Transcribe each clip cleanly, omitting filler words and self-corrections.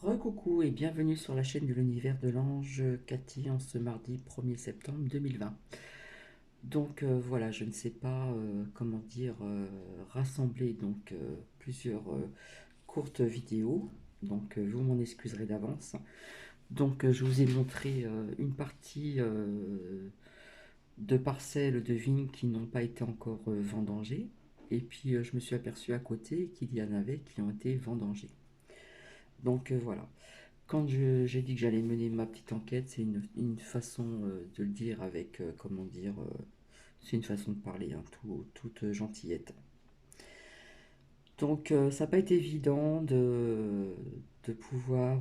Recoucou et bienvenue sur la chaîne de l'univers de l'ange Cathy en ce mardi 1er septembre 2020. Donc voilà, je ne sais pas comment dire, rassembler plusieurs courtes vidéos, donc vous m'en excuserez d'avance. Donc je vous ai montré une partie de parcelles de vignes qui n'ont pas été encore vendangées, et puis je me suis aperçu à côté qu'il y en avait qui ont été vendangées. Donc voilà. Quand j'ai dit que j'allais mener ma petite enquête, c'est une façon de le dire avec, comment dire, c'est une façon de parler, hein, toute gentillette. Donc ça n'a pas été évident de pouvoir,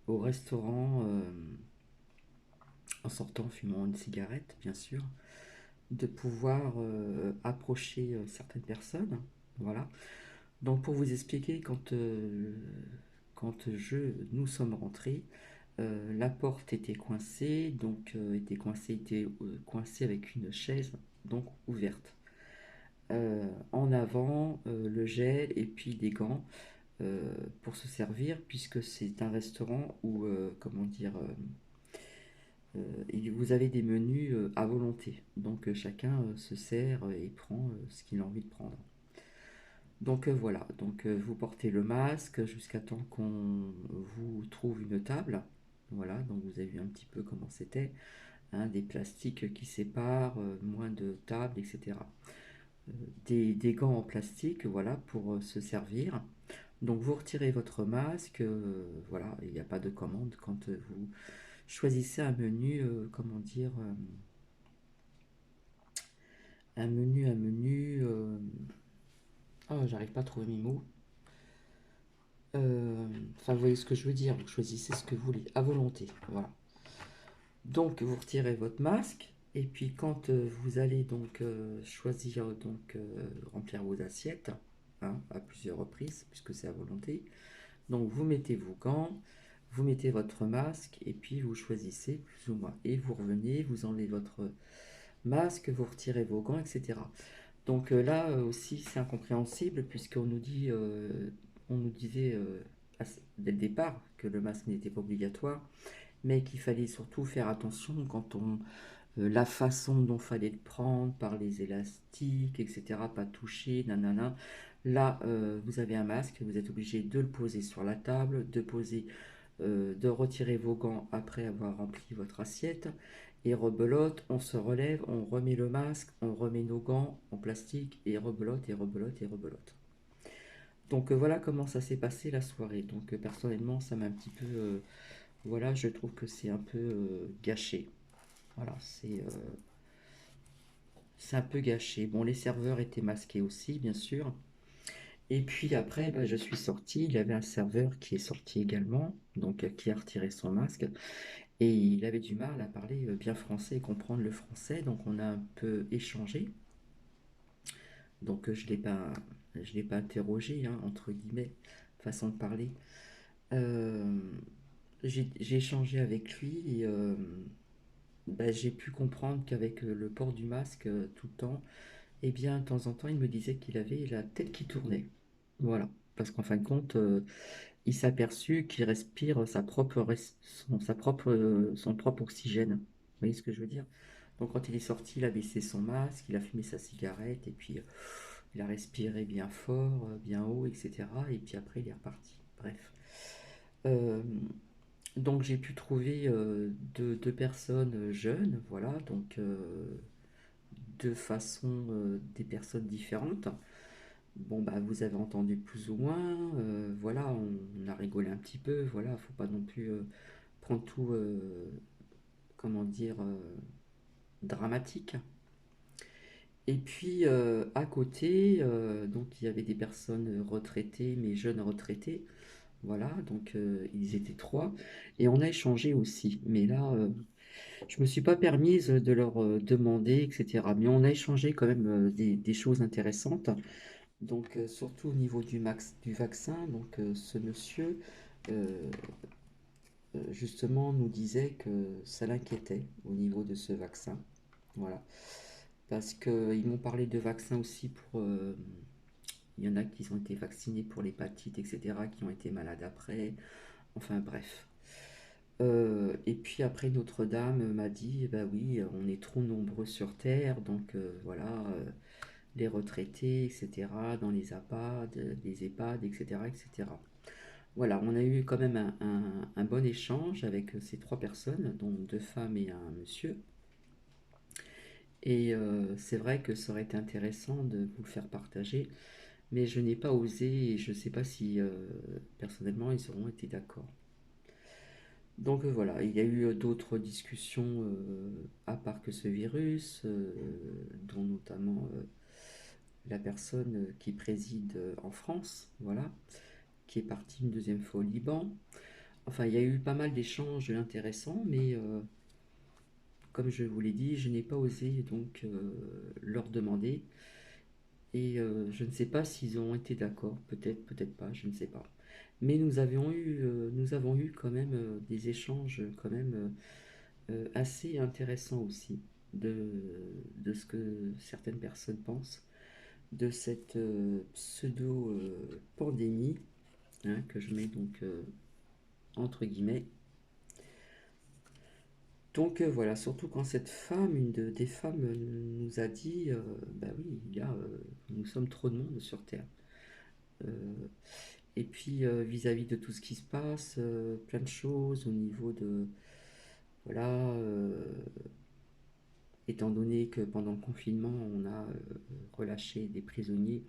au restaurant, en sortant, en fumant une cigarette, bien sûr, de pouvoir approcher certaines personnes. Voilà. Donc pour vous expliquer, nous sommes rentrés, la porte était coincée, était coincée avec une chaise donc ouverte. En avant, le gel et puis des gants pour se servir, puisque c'est un restaurant où, comment dire, vous avez des menus à volonté. Donc chacun se sert et prend ce qu'il a envie de prendre. Donc voilà, vous portez le masque jusqu'à temps qu'on vous trouve une table. Voilà, donc vous avez vu un petit peu comment c'était, hein, des plastiques qui séparent, moins de tables, etc. Des gants en plastique, voilà, pour se servir. Donc vous retirez votre masque, voilà, il n'y a pas de commande quand vous choisissez un menu, comment dire, un menu, oh, j'arrive pas à trouver mes mots. Enfin, vous voyez ce que je veux dire, vous choisissez ce que vous voulez, à volonté, voilà. Donc, vous retirez votre masque, et puis quand vous allez choisir, remplir vos assiettes, hein, à plusieurs reprises, puisque c'est à volonté, donc vous mettez vos gants, vous mettez votre masque, et puis vous choisissez plus ou moins. Et vous revenez, vous enlevez votre masque, vous retirez vos gants, etc. Donc là aussi, c'est incompréhensible, puisqu'on nous dit, on nous disait dès le départ que le masque n'était pas obligatoire, mais qu'il fallait surtout faire attention la façon dont fallait le prendre, par les élastiques, etc., pas toucher, nanana. Là, vous avez un masque, vous êtes obligé de le poser sur la table, de retirer vos gants après avoir rempli votre assiette, et rebelote, on se relève, on remet le masque, on remet nos gants en plastique, et rebelote, et rebelote, et rebelote. Donc voilà comment ça s'est passé la soirée. Donc personnellement, ça m'a un petit peu... voilà, je trouve que c'est un peu gâché. Voilà, c'est un peu gâché. Bon, les serveurs étaient masqués aussi, bien sûr. Et puis après, bah, je suis sorti. Il y avait un serveur qui est sorti également, donc qui a retiré son masque. Et il avait du mal à parler bien français et comprendre le français. Donc on a un peu échangé. Donc je l'ai pas interrogé, hein, entre guillemets, façon de parler. Euh, j'ai échangé avec lui et bah, j'ai pu comprendre qu'avec le port du masque tout le temps, eh bien, de temps en temps, il me disait qu'il avait la tête qui tournait. Voilà. Parce qu'en fin de compte, il s'est aperçu qu'il respire son propre oxygène. Vous voyez ce que je veux dire? Donc, quand il est sorti, il a baissé son masque, il a fumé sa cigarette, et puis il a respiré bien fort, bien haut, etc. Et puis après, il est reparti. Bref. Euh, donc, j'ai pu trouver deux personnes jeunes, voilà, de façon des personnes différentes. Bon, bah, vous avez entendu plus ou moins, voilà, on a rigolé un petit peu, voilà, faut pas non plus prendre tout, comment dire, dramatique. Et puis à côté, donc il y avait des personnes retraitées, mais jeunes retraités, voilà, donc ils étaient trois, et on a échangé aussi. Mais là, je me suis pas permise de leur demander, etc. Mais on a échangé quand même des choses intéressantes. Donc, surtout au niveau du vaccin, ce monsieur, euh, justement, nous disait que ça l'inquiétait au niveau de ce vaccin. Voilà. Parce qu'ils m'ont parlé de vaccin aussi pour il y en a qui ont été vaccinés pour l'hépatite, etc., qui ont été malades après. Enfin bref. Et puis après, Notre-Dame m'a dit, bah oui, on est trop nombreux sur Terre, donc voilà, les retraités, etc., dans les EHPAD, etc., etc. Voilà, on a eu quand même un bon échange avec ces trois personnes, dont deux femmes et un monsieur. Et c'est vrai que ça aurait été intéressant de vous le faire partager, mais je n'ai pas osé et je ne sais pas si personnellement ils auront été d'accord. Donc voilà, il y a eu d'autres discussions à part que ce virus, dont notamment la personne qui préside en France, voilà, qui est partie une deuxième fois au Liban. Enfin, il y a eu pas mal d'échanges intéressants, mais comme je vous l'ai dit, je n'ai pas osé donc leur demander. Et je ne sais pas s'ils ont été d'accord, peut-être, peut-être pas, je ne sais pas. Mais nous avons eu quand même des échanges quand même assez intéressants aussi de, de ce que certaines personnes pensent de cette pseudo-pandémie, hein, que je mets donc entre guillemets. Donc voilà, surtout quand cette femme, des femmes, nous a dit, bah oui, nous sommes trop de monde sur Terre. Euh, et puis vis-à-vis de tout ce qui se passe, plein de choses au niveau de, voilà, étant donné que pendant le confinement, on a relâché des prisonniers,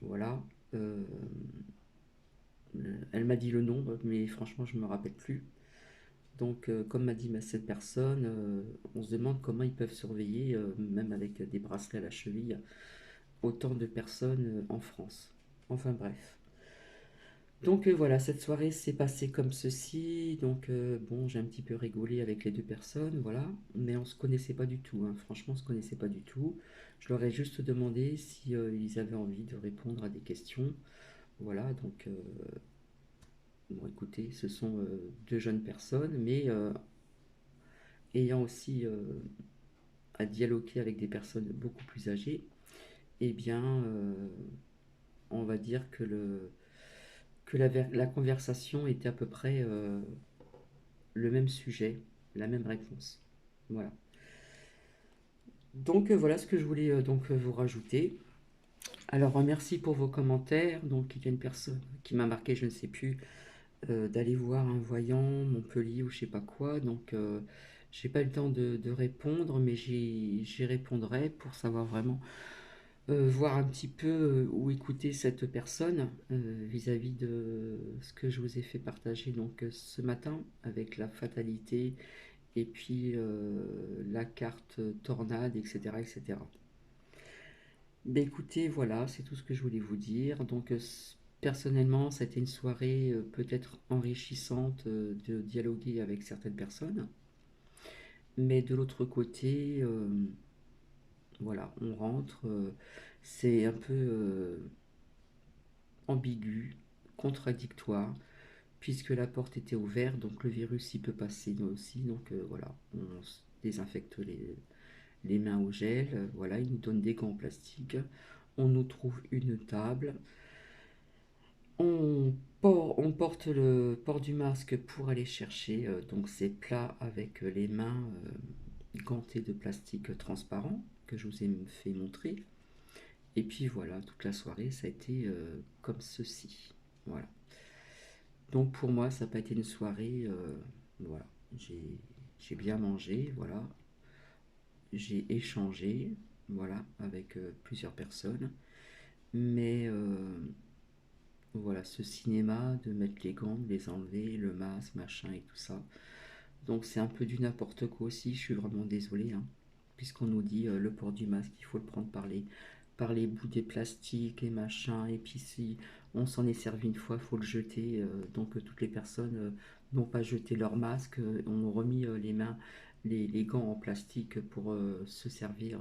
voilà. euh, Elle m'a dit le nombre, mais franchement, je ne me rappelle plus. Donc, comme m'a dit cette personne, on se demande comment ils peuvent surveiller, même avec des bracelets à la cheville, autant de personnes en France. Enfin bref. Donc voilà, cette soirée s'est passée comme ceci. Donc bon, j'ai un petit peu rigolé avec les deux personnes, voilà. Mais on se connaissait pas du tout, hein. Franchement, on se connaissait pas du tout. Je leur ai juste demandé si ils avaient envie de répondre à des questions. Voilà, donc bon, écoutez, ce sont deux jeunes personnes, mais ayant aussi à dialoguer avec des personnes beaucoup plus âgées, eh bien, on va dire que la conversation était à peu près le même sujet, la même réponse. Voilà. Donc voilà ce que je voulais donc vous rajouter. Alors merci pour vos commentaires. Donc il y a une personne qui m'a marqué, je ne sais plus, d'aller voir un voyant, Montpellier ou je sais pas quoi. Donc j'ai pas eu le temps de répondre, mais j'y répondrai pour savoir vraiment voir un petit peu ou écouter cette personne vis-à-vis de ce que je vous ai fait partager donc ce matin avec la fatalité et puis la carte tornade, etc. etc. Ben écoutez, voilà, c'est tout ce que je voulais vous dire. Donc personnellement, ça a été une soirée peut-être enrichissante de dialoguer avec certaines personnes. Mais de l'autre côté, voilà, on rentre, c'est un peu ambigu, contradictoire, puisque la porte était ouverte, donc le virus y peut passer nous aussi. Donc voilà, on se désinfecte les mains au gel, voilà, ils nous donnent des gants en plastique, on nous trouve une table, on porte le port du masque pour aller chercher donc ces plats avec les mains gantées de plastique transparent que je vous ai fait montrer. Et puis voilà, toute la soirée, ça a été comme ceci. Voilà. Donc pour moi, ça n'a pas été une soirée. Voilà. J'ai bien mangé, voilà. J'ai échangé, voilà, avec plusieurs personnes. Mais voilà, ce cinéma, de mettre les gants, de les enlever, le masque, machin et tout ça. Donc c'est un peu du n'importe quoi aussi, je suis vraiment désolé, hein, puisqu'on nous dit le port du masque, il faut le prendre par les bouts des plastiques et machin, et puis si on s'en est servi une fois, il faut le jeter. Donc toutes les personnes n'ont pas jeté leur masque, ont remis les gants en plastique pour se servir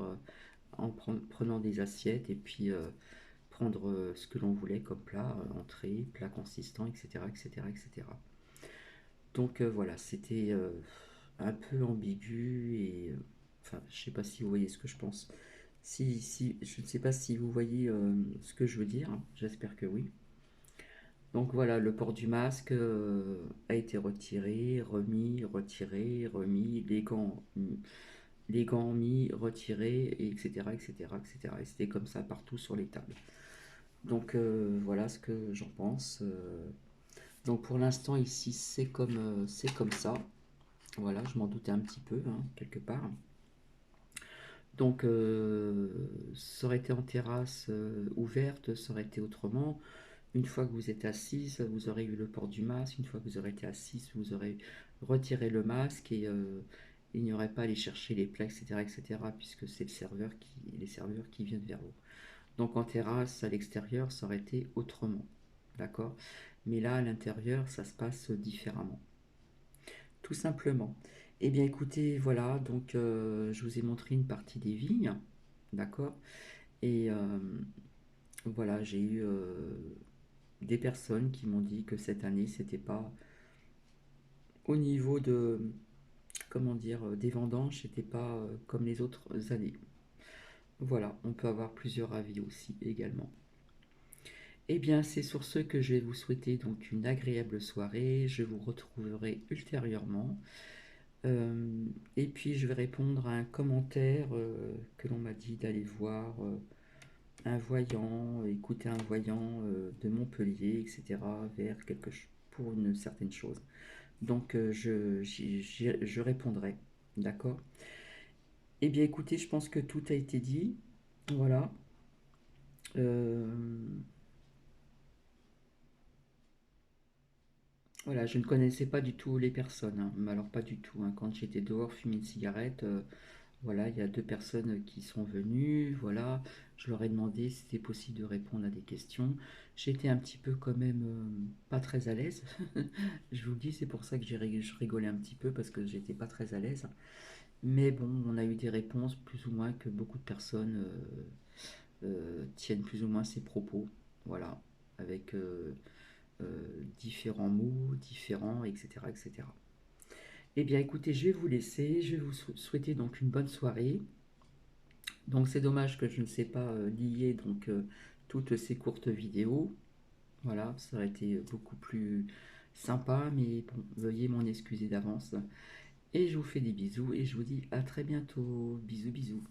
en prenant des assiettes, et puis prendre ce que l'on voulait comme plat, entrée, plat consistant, etc. etc., etc. Donc voilà, c'était un peu ambigu et enfin, je sais pas si vous voyez ce que je pense. Je ne sais pas si vous voyez ce que je veux dire, j'espère que oui. Donc voilà, le port du masque a été retiré, remis, retiré, remis, les gants mis, retirés, et etc., etc., etc. Et c'était comme ça partout sur les tables. Donc voilà ce que j'en pense. Donc pour l'instant ici c'est comme ça. Voilà, je m'en doutais un petit peu, hein, quelque part. Donc ça aurait été en terrasse ouverte, ça aurait été autrement. Une fois que vous êtes assise, vous aurez eu le port du masque. Une fois que vous aurez été assise, vous aurez retiré le masque et il n'y aurait pas à aller chercher les plats, etc., etc., puisque c'est les serveurs qui viennent vers vous. Donc en terrasse, à l'extérieur, ça aurait été autrement. D'accord? Mais là, à l'intérieur, ça se passe différemment. Tout simplement. Eh bien écoutez, voilà, donc je vous ai montré une partie des vignes. D'accord? Et voilà, j'ai eu des personnes qui m'ont dit que cette année, c'était pas au niveau de, comment dire, des vendanges, c'était pas comme les autres années. Voilà, on peut avoir plusieurs avis aussi également. Eh bien, c'est sur ce que je vais vous souhaiter donc une agréable soirée. Je vous retrouverai ultérieurement. Et puis, je vais répondre à un commentaire que l'on m'a dit d'aller voir un voyant, écouter un voyant de Montpellier, etc., vers pour une certaine chose. Donc, je répondrai. D'accord? Eh bien, écoutez, je pense que tout a été dit. Voilà. Euh, voilà, je ne connaissais pas du tout les personnes, hein, mais alors pas du tout, hein. Quand j'étais dehors fumer une cigarette, voilà, il y a deux personnes qui sont venues. Voilà, je leur ai demandé si c'était possible de répondre à des questions. J'étais un petit peu quand même pas très à l'aise. Je vous le dis, c'est pour ça que je rigolais un petit peu parce que j'étais pas très à l'aise. Mais bon, on a eu des réponses plus ou moins que beaucoup de personnes tiennent plus ou moins ces propos. Voilà, avec différents mots, différents, etc., etc. Eh bien, écoutez, je vais vous laisser. Je vais vous souhaiter donc une bonne soirée. Donc, c'est dommage que je ne sais pas lier donc toutes ces courtes vidéos. Voilà, ça aurait été beaucoup plus sympa, mais bon, veuillez m'en excuser d'avance. Et je vous fais des bisous et je vous dis à très bientôt. Bisous, bisous.